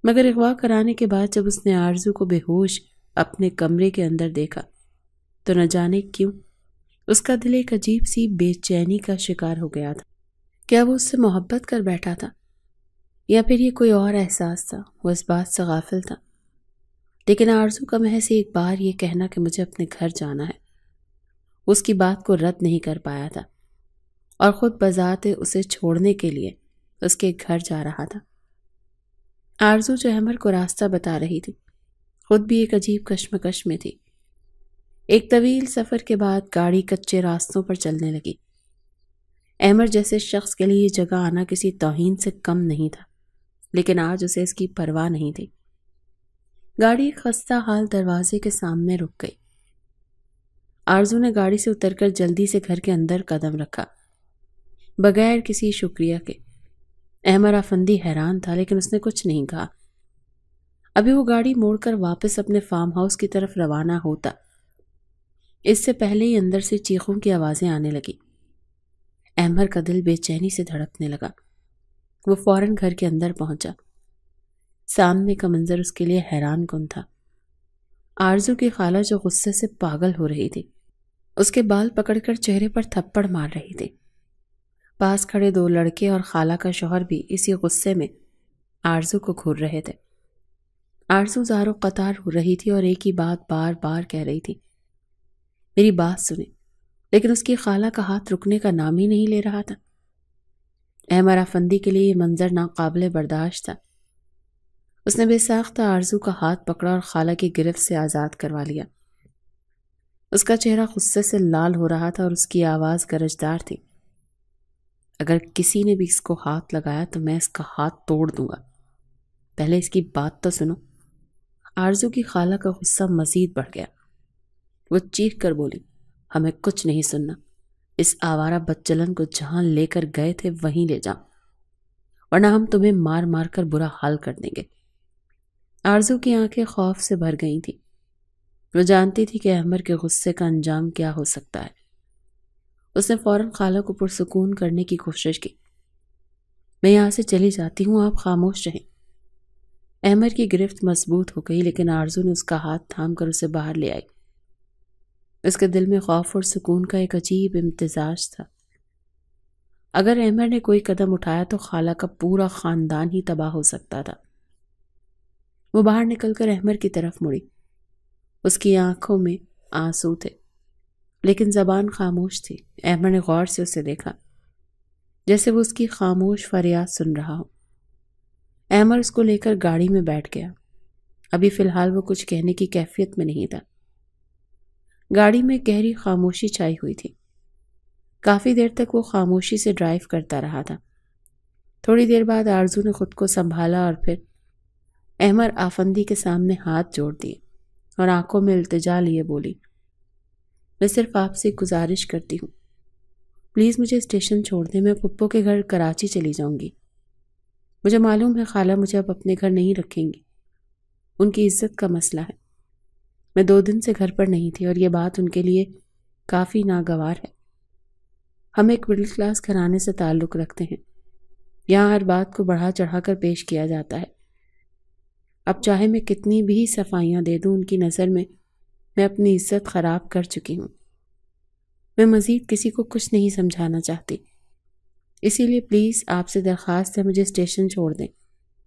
مگر اغوا کرانے کے بعد جب اس نے آرزو کو بے ہوش اپنے کمرے کے اندر دیکھا تو نہ جانے کیوں اس کا دل ایک عجیب سی بے چینی کا شکار ہو گیا تھا۔ کیا وہ اس سے محبت کر بیٹھا تھا یا پھر یہ کوئی اور احساس تھا؟ وہ اس بات سے غافل تھا، لیکن آرزو کا محض ایک بار یہ کہنا کہ مجھے اپنے گھر جانا ہے اس کی بات کو رد نہیں کر پایا تھا، اور خود بذات اسے چھوڑنے کے لیے اس کے گھر جا رہا تھا۔ آرزو جو احمر کو راستہ بتا رہی تھی، خود بھی ایک عجیب کشمکش میں تھی۔ ایک طویل سفر کے بعد گاڑی کچے راستوں پر چلنے لگی۔ احمر جیسے شخص کے لیے یہ جگہ آنا کسی توہین سے کم نہیں تھا، لیکن آج اسے اس کی پرواہ نہیں تھی۔ گاڑی ایک خستہ حال دروازے کے سامنے رک گئی۔ آرزو نے گاڑی سے اتر کر جلدی سے گھر کے اندر قدم رکھا، بغیر کسی شکریہ کے۔ احمر آفندی حیران تھا، لیکن اس نے کچھ نہیں کہا۔ ابھی وہ گاڑی موڑ کر واپس اپنے فارم ہاؤس کی طرف روانہ ہوتا، اس سے پہلے ہی اندر سے چیخوں کی آوازیں آنے لگی۔ احمر کا دل بے چینی سے دھڑکنے لگا۔ وہ فوراً گھر کے اندر پہنچا۔ سامنے کا منظر اس کے لیے حیران کن تھا۔ آرزو کی خالہ جو غصے سے پاگل ہو رہی تھی، اس کے بال پکڑ کر چہرے پر تھپڑ مار رہی تھی۔ پاس کھڑے دو لڑکے اور خالہ کا شوہر بھی اسی غصے میں آرزو کو گھور رہے تھے۔ آرزو زاروں قطار ہو رہی تھی اور ایک ہی بات بار بار کہہ رہی تھی، میری بات سنیں، لیکن اس کی خالہ کا ہاتھ رکنے کا نام ہی نہیں لے رہا تھا۔ احمر افندی کے لیے یہ منظر ناقابل برداشت تھا۔ اس نے بے ساختہ آرزو کا ہاتھ پکڑا اور خالہ کی گرفت سے آزاد کروا لیا۔ اس کا چہرہ غصے سے لال ہو رہا تھا اور اس کی آواز گرجدار تھی، اگر کسی نے بھی اس کو ہاتھ لگایا تو میں اس کا ہاتھ توڑ دوں گا، پہلے اس کی بات تو سنو۔ آرزو کی خالہ کا غصہ مزید بڑھ گیا۔ وہ چیخ کر بولی، ہمیں کچھ نہیں سننا، اس آوارہ بدچلن کو جہاں لے کر گئے تھے وہیں لے جاؤ، ورنہ ہم تمہیں مار مار کر برا حال کر دیں گے۔ آرزو کی آنکھیں خوف سے بھر گئی تھیں۔ وہ جانتی تھی کہ احمر کے غصے کا انجام کیا ہو سکتا ہے۔ اس نے فوراً خالہ کو پرسکون کرنے کی کوشش کی۔ میں یہاں سے چلی جاتی ہوں، آپ خاموش رہیں۔ احمر کی گرفت مضبوط ہو گئی، لیکن آرزو نے اس کا ہاتھ تھام کر اسے باہر لے آئی۔ اس کے دل میں خوف اور سکون کا ایک عجیب امتزاج تھا۔ اگر احمر نے کوئی قدم اٹھایا تو خالہ کا پورا خاندان ہی تباہ ہو سکتا تھا۔ وہ باہر نکل کر احمر کی طرف مڑی۔ اس کی آنکھوں میں آنسو تھے، لیکن زبان خاموش تھی۔ احمر نے غور سے اسے دیکھا، جیسے وہ اس کی خاموش فریاد سن رہا ہو۔ احمر اس کو لے کر گاڑی میں بیٹھ گیا۔ ابھی فی الحال وہ کچھ کہنے کی کیفیت میں نہیں تھا۔ گاڑی میں گہری خاموشی چھائی ہوئی تھی۔ کافی دیر تک وہ خاموشی سے ڈرائیو کرتا رہا تھا۔ تھوڑی دیر بعد آرزو نے خود کو سنبھالا اور پھر احمر آفندی کے سامنے ہاتھ جوڑ دیے اور آنکھوں میں التجا لیے بولی، میں صرف آپ سے گزارش کرتی ہوں، پلیز مجھے اسٹیشن چھوڑ دیں، میں پھپھو کے گھر کراچی چلی جاؤں گی۔ مجھے معلوم ہے خالہ مجھے اب اپنے گھر نہیں رکھیں گی، ان کی عزت کا مسئلہ ہے۔ میں 2 دن سے گھر پر نہیں تھی اور یہ بات ان کے لیے کافی ناگوار ہے۔ ہم ایک مڈل کلاس گھرانے سے تعلق رکھتے ہیں، یہاں ہر بات کو بڑھا چڑھا کر پیش کیا جاتا ہے۔ اب چاہے میں کتنی بھی صفائیاں دے دوں، ان کی نظر میں اپنی عزت خراب کر چکی ہوں۔ میں مزید کسی کو کچھ نہیں سمجھانا چاہتی، اسی لیے پلیز آپ سے درخواست ہے مجھے اسٹیشن چھوڑ دیں،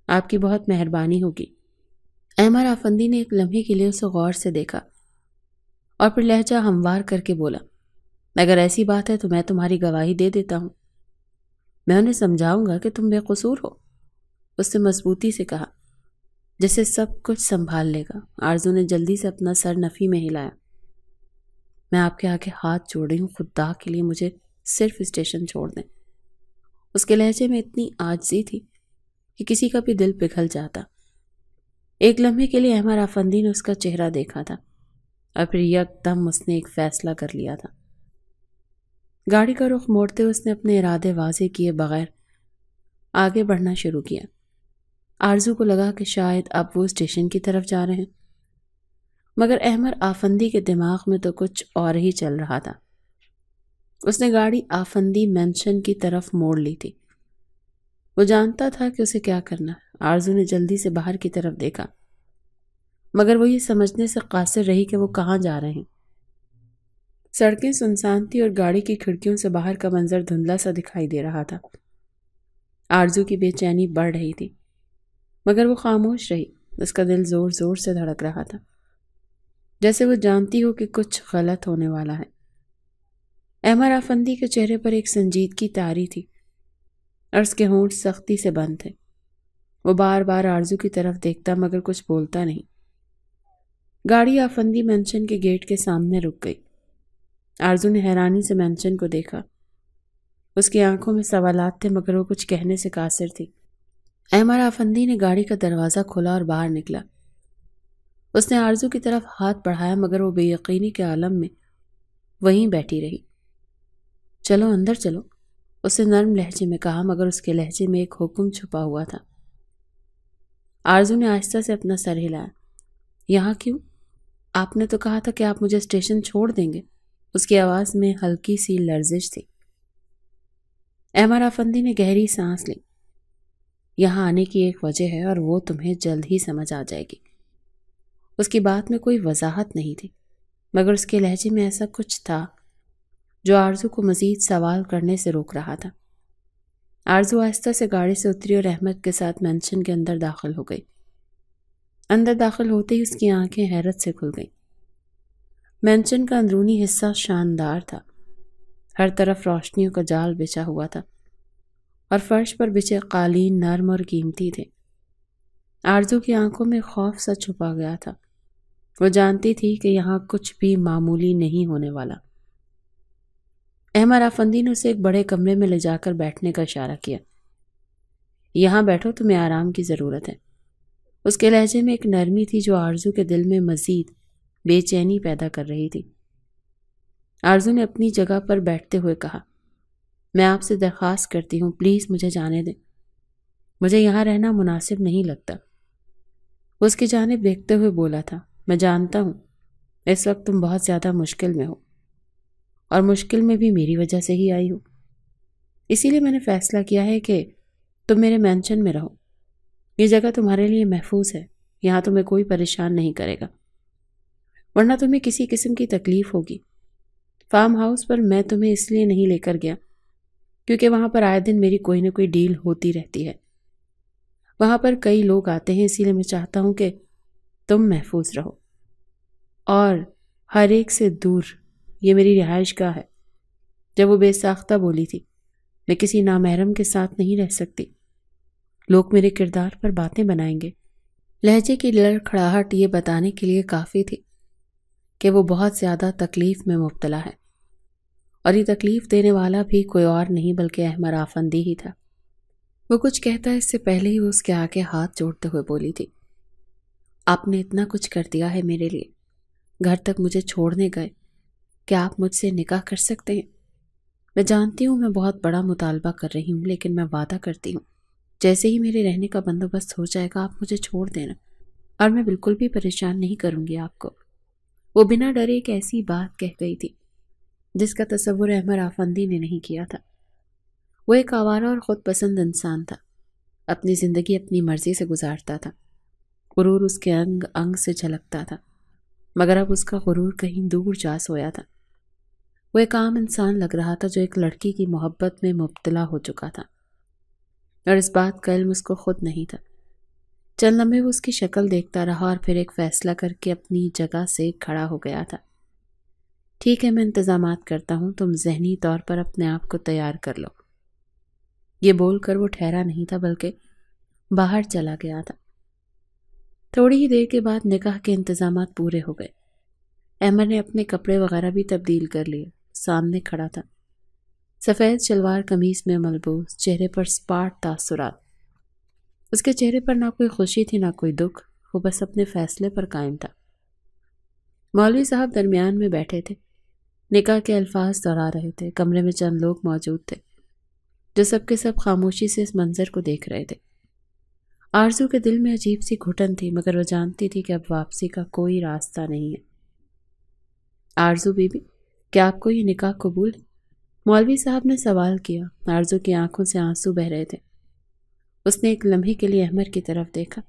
آپ کی بہت مہربانی ہوگی۔ احمر آفندی نے ایک لمحے کے لیے اسے غور سے دیکھا اور پھر لہجہ ہموار کر کے بولا، اگر ایسی بات ہے تو میں تمہاری گواہی دے دیتا ہوں، میں انہیں سمجھاؤں گا کہ تم بے قصور ہو۔ اس نے مضبوطی سے کہا، جیسے سب کچھ سنبھال لے گا۔ آرزو نے جلدی سے اپنا سر نفی میں ہلایا۔ میں آپ کے آگے ہاتھ جوڑ رہی ہوں، خدا کے لیے مجھے صرف اسٹیشن چھوڑ دیں۔ اس کے لہجے میں اتنی عاجزی تھی کہ کسی کا بھی دل پگھل جاتا۔ ایک لمحے کے لیے احمر آفندی نے اس کا چہرہ دیکھا تھا اور پھر یکدم اس نے ایک فیصلہ کر لیا تھا۔ گاڑی کا رخ موڑتے ہوئے اس نے اپنے ارادے واضح کیے بغیر آگے بڑھنا شروع کیا۔ آرزو کو لگا کہ شاید اب وہ اسٹیشن کی طرف جا رہے ہیں، مگر احمر آفندی کے دماغ میں تو کچھ اور ہی چل رہا تھا۔ اس نے گاڑی آفندی مینشن کی طرف موڑ لی تھی۔ وہ جانتا تھا کہ اسے کیا کرنا ہے۔ آرزو نے جلدی سے باہر کی طرف دیکھا، مگر وہ یہ سمجھنے سے قاصر رہی کہ وہ کہاں جا رہے ہیں۔ سڑکیں سنسان تھی اور گاڑی کی کھڑکیوں سے باہر کا منظر دھندلا سا دکھائی دے رہا تھا۔ آرزو کی بے چینی بڑھ رہی تھی، مگر وہ خاموش رہی۔ اس کا دل زور زور سے دھڑک رہا تھا، جیسے وہ جانتی ہو کہ کچھ غلط ہونے والا ہے۔ احمر آفندی کے چہرے پر ایک سنجیدگی طاری تھی اور اس کے ہونٹ سختی سے بند تھے۔ وہ بار بار آرزو کی طرف دیکھتا مگر کچھ بولتا نہیں۔ گاڑی آفندی مینشن کے گیٹ کے سامنے رک گئی۔ آرزو نے حیرانی سے مینشن کو دیکھا۔ اس کی آنکھوں میں سوالات تھے مگر وہ کچھ کہنے سے قاصر تھی۔ احمر آفندی نے گاڑی کا دروازہ کھولا اور باہر نکلا۔ اس نے آرزو کی طرف ہاتھ بڑھایا مگر وہ بے یقینی کے عالم میں وہیں بیٹھی رہی۔ چلو اندر چلو، اس نے نرم لہجے میں کہا مگر اس کے لہجے میں ایک حکم چھپا ہوا تھا۔ آرزو نے آہستہ سے اپنا سر ہلایا۔ یہاں کیوں؟ آپ نے تو کہا تھا کہ آپ مجھے اسٹیشن چھوڑ دیں گے۔ اس کی آواز میں ہلکی سی لرزش تھی۔ احمر آفندی نے گہری سانس لی۔ یہاں آنے کی ایک وجہ ہے اور وہ تمہیں جلد ہی سمجھ آ جائے گی۔ اس کی بات میں کوئی وضاحت نہیں تھی مگر اس کے لہجے میں ایسا کچھ تھا جو آرزو کو مزید سوال کرنے سے روک رہا تھا۔ آرزو آہستہ سے گاڑی سے اتری اور احمد کے ساتھ مینشن کے اندر داخل ہو گئی۔ اندر داخل ہوتے ہی اس کی آنکھیں حیرت سے کھل گئیں۔ مینشن کا اندرونی حصہ شاندار تھا، ہر طرف روشنیوں کا جال بچھا ہوا تھا اور فرش پر بچھے قالین نرم اور قیمتی تھے۔ آرزو کی آنکھوں میں خوف سا چھپا گیا تھا، وہ جانتی تھی کہ یہاں کچھ بھی معمولی نہیں ہونے والا۔ احمد افندی نے اسے ایک بڑے کمرے میں لے جا کر بیٹھنے کا اشارہ کیا۔ یہاں بیٹھو، تمہیں آرام کی ضرورت ہے۔ اس کے لہجے میں ایک نرمی تھی جو آرزو کے دل میں مزید بے چینی پیدا کر رہی تھی۔ آرزو نے اپنی جگہ پر بیٹھتے ہوئے کہا، میں آپ سے درخواست کرتی ہوں، پلیز مجھے جانے دیں، مجھے یہاں رہنا مناسب نہیں لگتا۔ وہ اس کی جانب دیکھتے ہوئے بولا تھا، میں جانتا ہوں اس وقت تم بہت زیادہ مشکل میں ہو، اور مشکل میں بھی میری وجہ سے ہی آئی ہو، اسی لیے میں نے فیصلہ کیا ہے کہ تم میرے مینشن میں رہو۔ یہ جگہ تمہارے لیے محفوظ ہے، یہاں تمہیں کوئی پریشان نہیں کرے گا، ورنہ تمہیں کسی قسم کی تکلیف ہوگی۔ فارم ہاؤس پر میں تمہیں اس لیے نہیں لے کر گیا کیونکہ وہاں پر آئے دن میری کوئی نہ کوئی ڈیل ہوتی رہتی ہے، وہاں پر کئی لوگ آتے ہیں، اسی لیے میں چاہتا ہوں کہ تم محفوظ رہو اور ہر ایک سے دور۔ یہ میری رہائش گاہ ہے۔ جب وہ بے ساختہ بولی تھی، میں کسی نامحرم کے ساتھ نہیں رہ سکتی، لوگ میرے کردار پر باتیں بنائیں گے۔ لہجے کی لڑکھڑاہٹ یہ بتانے کے لیے کافی تھی کہ وہ بہت زیادہ تکلیف میں مبتلا ہے، اور یہ تکلیف دینے والا بھی کوئی اور نہیں بلکہ احمد افندی ہی تھا۔ وہ کچھ کہتا اس سے پہلے ہی وہ اس کے آگے ہاتھ جوڑتے ہوئے بولی تھی، آپ نے اتنا کچھ کر دیا ہے میرے لیے، گھر تک مجھے چھوڑنے گئے، کیا آپ مجھ سے نکاح کر سکتے ہیں؟ میں جانتی ہوں میں بہت بڑا مطالبہ کر رہی ہوں، لیکن میں وعدہ کرتی ہوں جیسے ہی میرے رہنے کا بندوبست ہو جائے گا آپ مجھے چھوڑ دینا، اور میں بالکل بھی پریشان نہیں کروں گی آپ کو۔ وہ بنا ڈرے ایک ایسی بات کہہ گئی تھی جس کا تصور احمد افندی نے نہیں کیا تھا۔ وہ ایک آوارہ اور خود پسند انسان تھا، اپنی زندگی اپنی مرضی سے گزارتا تھا، غرور اس کے انگ انگ سے جھلکتا تھا، مگر اب اس کا غرور کہیں دور جا سویا تھا۔ وہ ایک عام انسان لگ رہا تھا جو ایک لڑکی کی محبت میں مبتلا ہو چکا تھا، اور اس بات کا علم اس کو خود نہیں تھا۔ چند لمحے وہ اس کی شکل دیکھتا رہا اور پھر ایک فیصلہ کر کے اپنی جگہ سے کھڑا ہو گیا تھا۔ ٹھیک ہے، میں انتظامات کرتا ہوں، تم ذہنی طور پر اپنے آپ کو تیار کر لو۔ یہ بول کر وہ ٹھہرا نہیں تھا بلکہ باہر چلا گیا تھا۔ تھوڑی ہی دیر کے بعد نکاح کے انتظامات پورے ہو گئے۔ احمد نے اپنے کپڑے وغیرہ بھی تبدیل کر لیے، سامنے کھڑا تھا، سفید شلوار قمیص میں ملبوس، چہرے پر سپاٹ تاثرات۔ اس کے چہرے پر نہ کوئی خوشی تھی نہ کوئی دکھ، وہ بس اپنے فیصلے پر قائم تھا۔ مولوی صاحب درمیان میں بیٹھے تھے، نکاح کے الفاظ دہرا رہے تھے۔ کمرے میں چند لوگ موجود تھے جو سب کے سب خاموشی سے اس منظر کو دیکھ رہے تھے۔ آرزو کے دل میں عجیب سی گھٹن تھی، مگر وہ جانتی تھی کہ اب واپسی کا کوئی راستہ نہیں ہے۔ آرزو بی بی، کیا آپ کو یہ نکاح قبول ہے؟ مولوی صاحب نے سوال کیا۔ آرزو کی آنکھوں سے آنسو بہہ رہے تھے۔ اس نے ایک لمحے کے لیے احمد کی طرف دیکھا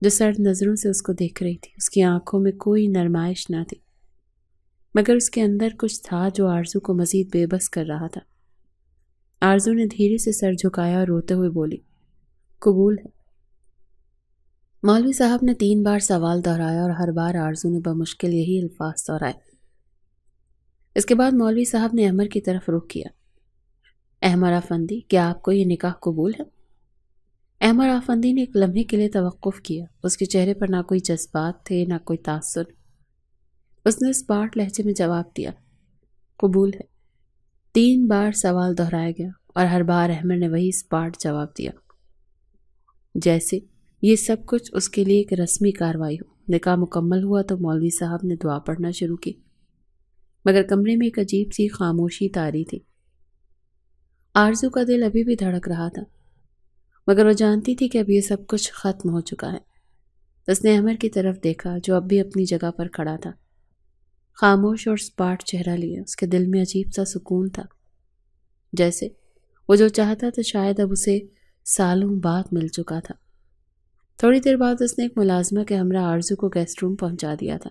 جو سرد نظروں سے اس کو دیکھ رہی تھی۔ اس کی آنکھوں میں کوئی نرمائش نہ تھی، مگر اس کے اندر کچھ تھا جو آرزو کو مزید بے بس کر رہا تھا۔ آرزو نے دھیرے سے سر جھکایا اور روتے ہوئے بولی، قبول ہے۔ مولوی صاحب نے 3 بار سوال دہرایا اور ہر بار آرزو نے بمشکل یہی الفاظ دہرائے۔ اس کے بعد مولوی صاحب نے احمد کی طرف رخ کیا۔ احمد افندی، کیا آپ کو یہ نکاح قبول ہے؟ احمد افندی نے ایک لمحے کے لیے توقف کیا۔ اس کے چہرے پر نہ کوئی جذبات تھے نہ کوئی تاثر۔ اس نے اسپاٹ لہجے میں جواب دیا، قبول ہے۔ 3 بار سوال دہرایا گیا اور ہر بار احمد نے وہی اسپاٹ جواب دیا، جیسے یہ سب کچھ اس کے لیے ایک رسمی کارروائی ہو۔ نکاح مکمل ہوا تو مولوی صاحب نے دعا پڑھنا شروع کی، مگر کمرے میں ایک عجیب سی خاموشی طاری تھی۔ آرزو کا دل ابھی بھی دھڑک رہا تھا، مگر وہ جانتی تھی کہ اب یہ سب کچھ ختم ہو چکا ہے۔ اس نے احمد کی طرف دیکھا جو اب بھی اپنی جگہ پر کھڑا تھا، خاموش اور سپاٹ چہرہ لیے۔ اس کے دل میں عجیب سا سکون تھا، جیسے وہ جو چاہتا تھا شاید اب اسے سالوں بعد مل چکا تھا۔ تھوڑی دیر بعد اس نے ایک ملازمہ کے ہمراہ آرزو کو گیسٹ روم پہنچا دیا تھا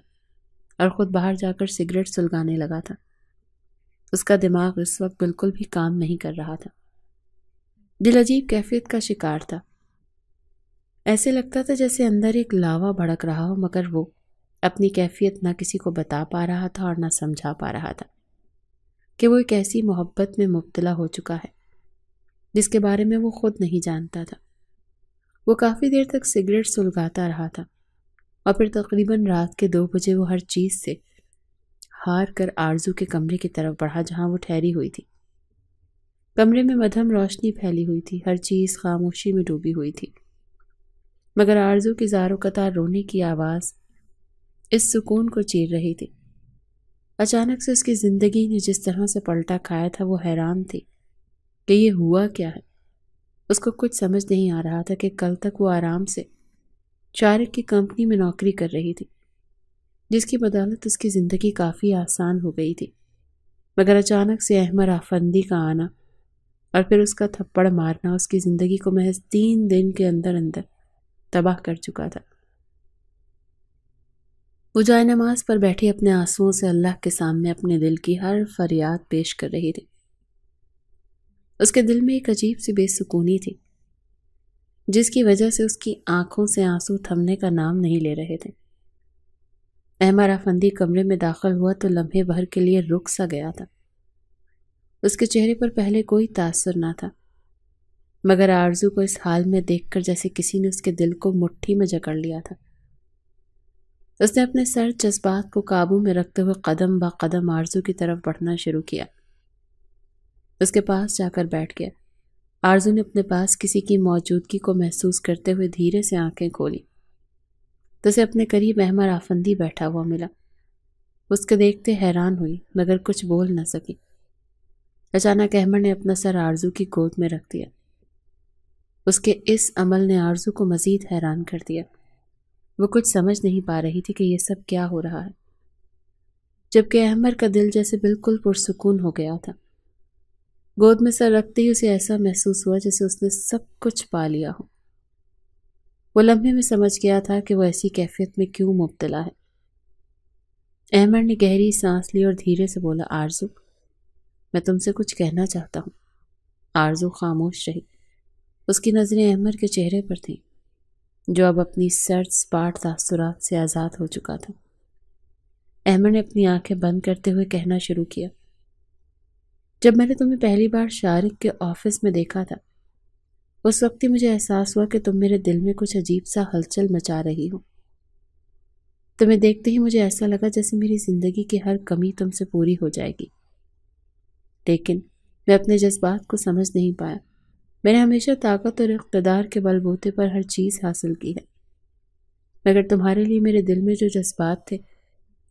اور خود باہر جا کر سگریٹ سلگانے لگا تھا۔ اس کا دماغ اس وقت بالکل بھی کام نہیں کر رہا تھا، دل عجیب کیفیت کا شکار تھا۔ ایسے لگتا تھا جیسے اندر ایک لاوا بھڑک رہا ہو، مگر وہ اپنی کیفیت نہ کسی کو بتا پا رہا تھا اور نہ سمجھا پا رہا تھا کہ وہ ایک ایسی محبت میں مبتلا ہو چکا ہے جس کے بارے میں وہ خود نہیں جانتا تھا۔ وہ کافی دیر تک سگریٹ سلگاتا رہا تھا اور پھر تقریباً رات کے 2 بجے وہ ہر چیز سے ہار کر آرزو کے کمرے کی طرف بڑھا جہاں وہ ٹھہری ہوئی تھی۔ کمرے میں مدھم روشنی پھیلی ہوئی تھی، ہر چیز خاموشی میں ڈوبی ہوئی تھی، مگر آرزو کی زار و قطار رونے کی آواز اس سکون کو چیر رہی تھی۔ اچانک سے اس کی زندگی نے جس طرح سے پلٹا کھایا تھا، وہ حیران تھی کہ یہ ہوا کیا ہے۔ اس کو کچھ سمجھ نہیں آ رہا تھا کہ کل تک وہ آرام سے شارق کی کمپنی میں نوکری کر رہی تھی، جس کی بدولت اس کی زندگی کافی آسان ہو گئی تھی، مگر اچانک سے احمد افندی کا آنا اور پھر اس کا تھپڑ مارنا اس کی زندگی کو محض 3 دن کے اندر اندر تباہ کر چکا تھا۔ وہ جائے نماز پر بیٹھی اپنے آنسوؤں سے اللہ کے سامنے اپنے دل کی ہر فریاد پیش کر رہی تھی۔ اس کے دل میں ایک عجیب سی بے سکونی تھی، جس کی وجہ سے اس کی آنکھوں سے آنسو تھمنے کا نام نہیں لے رہے تھے۔ احمد افندی کمرے میں داخل ہوا تو لمحے بھر کے لیے رک سا گیا تھا۔ اس کے چہرے پر پہلے کوئی تاثر نہ تھا، مگر آرزو کو اس حال میں دیکھ کر جیسے کسی نے اس کے دل کو مٹھی میں جکڑ لیا تھا۔ اس نے اپنے سرد جذبات کو قابو میں رکھتے ہوئے قدم با قدم آرزو کی طرف بڑھنا شروع کیا۔ اس کے پاس جا کر بیٹھ گیا۔ آرزو نے اپنے پاس کسی کی موجودگی کو محسوس کرتے ہوئے دھیرے سے آنکھیں کھولی تو اسے اپنے قریب احمد افندی بیٹھا ہوا ملا۔ اس کے دیکھتے حیران ہوئی مگر کچھ بول نہ سکی۔ اچانک احمد نے اپنا سر آرزو کی گود میں رکھ دیا۔ اس کے اس عمل نے آرزو کو مزید حیران کر دیا۔ وہ کچھ سمجھ نہیں پا رہی تھی کہ یہ سب کیا ہو رہا ہے، جبکہ احمد کا دل جیسے بالکل پرسکون ہو گیا تھا۔ گود میں سر رکھتے ہی اسے ایسا محسوس ہوا جیسے اس نے سب کچھ پا لیا ہو۔ وہ لمحے میں سمجھ گیا تھا کہ وہ ایسی کیفیت میں کیوں مبتلا ہے۔ احمد نے گہری سانس لی اور دھیرے سے بولا، آرزو، میں تم سے کچھ کہنا چاہتا ہوں۔ آرزو خاموش رہی۔ اس کی نظریں احمد کے چہرے پر تھیں، جو اب اپنی سرد سپاٹ تاثرات سے آزاد ہو چکا تھا۔ احمد نے اپنی آنکھیں بند کرتے ہوئے کہنا شروع کیا، جب میں نے تمہیں پہلی بار شارق کے آفس میں دیکھا تھا، اس وقت ہی مجھے احساس ہوا کہ تم میرے دل میں کچھ عجیب سا ہلچل مچا رہی ہو۔ تمہیں دیکھتے ہی مجھے ایسا لگا جیسے میری زندگی کی ہر کمی تم سے پوری ہو جائے گی، لیکن میں اپنے جذبات کو سمجھ نہیں پایا۔ میں نے ہمیشہ طاقت اور اقتدار کے بل بوتے پر ہر چیز حاصل کی ہے، مگر تمہارے لیے میرے دل میں جو جذبات تھے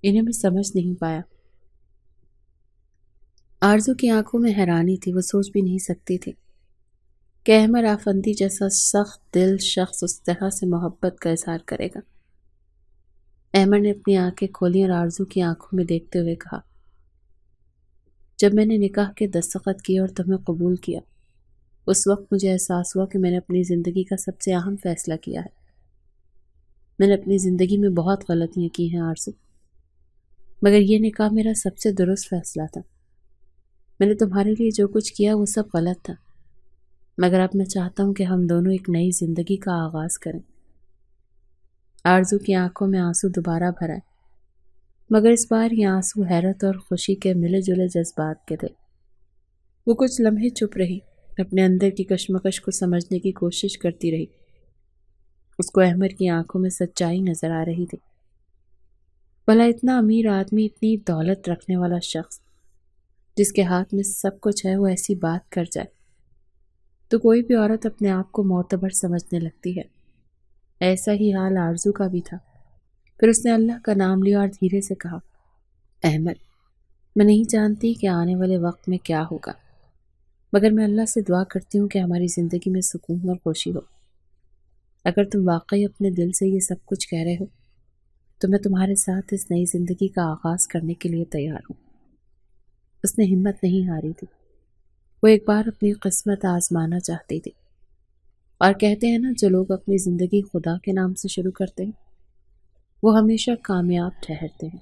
انہیں میں سمجھ نہیں پایا۔ آرزو کی آنکھوں میں حیرانی تھی۔ وہ سوچ بھی نہیں سکتی تھی کہ احمد افندی جیسا سخت دل شخص اس طرح سے محبت کا اظہار کرے گا۔ احمد نے اپنی آنکھیں کھولی اور آرزو کی آنکھوں میں دیکھتے ہوئے کہا، جب میں نے نکاح کے دستخط کیے اور تمہیں قبول کیا، اس وقت مجھے احساس ہوا کہ میں نے اپنی زندگی کا سب سے اہم فیصلہ کیا ہے۔ میں نے اپنی زندگی میں بہت غلطیاں کی ہیں آرزو، مگر یہ نکاح میرا سب سے درست فیصلہ تھا۔ میں نے تمہارے لیے جو کچھ کیا وہ سب غلط تھا، مگر اب میں چاہتا ہوں کہ ہم دونوں ایک نئی زندگی کا آغاز کریں۔ آرزو کی آنکھوں میں آنسو دوبارہ بھر آئے، مگر اس بار یہ آنسو حیرت اور خوشی کے ملے جلے جذبات کے تھے۔ وہ کچھ لمحے چپ رہی، اپنے اندر کی کشمکش کو سمجھنے کی کوشش کرتی رہی۔ اس کو احمد کی آنکھوں میں سچائی نظر آ رہی تھی۔ بھلا اتنا امیر آدمی، اتنی دولت رکھنے والا شخص جس کے ہاتھ میں سب کچھ ہے، وہ ایسی بات کر جائے تو کوئی بھی عورت اپنے آپ کو معتبر سمجھنے لگتی ہے۔ ایسا ہی حال آرزو کا بھی تھا۔ پھر اس نے اللہ کا نام لیا اور دھیرے سے کہا، احمد، میں نہیں جانتی کہ آنے والے وقت میں کیا ہوگا، مگر میں اللہ سے دعا کرتی ہوں کہ ہماری زندگی میں سکون اور خوشی ہو۔ اگر تم واقعی اپنے دل سے یہ سب کچھ کہہ رہے ہو تو میں تمہارے ساتھ اس نئی زندگی کا آغاز کرنے کے لیے تیار ہوں۔ اس نے ہمت نہیں ہاری تھی۔ وہ ایک بار اپنی قسمت آزمانا چاہتی تھی، اور کہتے ہیں نا، جو لوگ اپنی زندگی خدا کے نام سے شروع کرتے ہیں وہ ہمیشہ کامیاب ٹھہرتے ہیں۔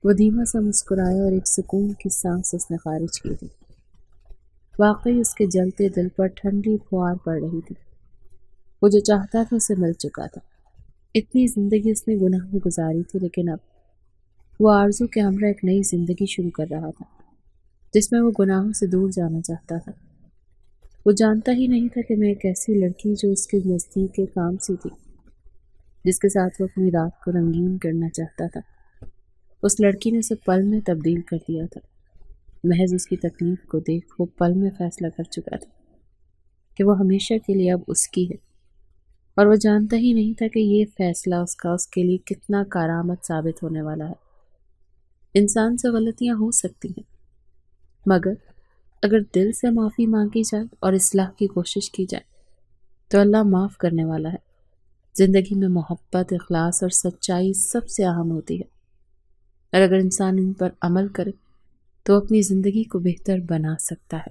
وہ دھیما سا مسکرایا اور ایک سکون کی سانس اس نے خارج کی تھی۔ واقعی اس کے جلتے دل پر ٹھنڈی پھوار پڑ رہی تھی۔ وہ جو چاہتا تھا اسے مل چکا تھا۔ اتنی زندگی اس نے گناہ میں گزاری تھی، لیکن اب وہ آرزو کے ہمراہ ایک نئی زندگی شروع کر رہا تھا جس میں وہ گناہوں سے دور جانا چاہتا تھا۔ وہ جانتا ہی نہیں تھا کہ میں ایک ایسی لڑکی جو اس کے نزدیک کے کام سی تھی، جس کے ساتھ وہ اپنی رات کو رنگین کرنا چاہتا تھا، اس لڑکی نے اسے پل میں تبدیل کر دیا تھا۔ محض اس کی تکلیف کو دیکھ وہ پل میں فیصلہ کر چکا تھا کہ وہ ہمیشہ کے لیے اب اس کی ہے، اور وہ جانتا ہی نہیں تھا کہ یہ فیصلہ اس کے لیے کتنا کارآمد ثابت ہونے والا ہے۔ انسان سے غلطیاں ہو سکتی ہیں، مگر اگر دل سے معافی مانگی جائے اور اصلاح کی کوشش کی جائے تو اللہ معاف کرنے والا ہے۔ زندگی میں محبت، اخلاص اور سچائی سب سے اہم ہوتی ہے، اور اگر انسان ان پر عمل کرے تو اپنی زندگی کو بہتر بنا سکتا ہے۔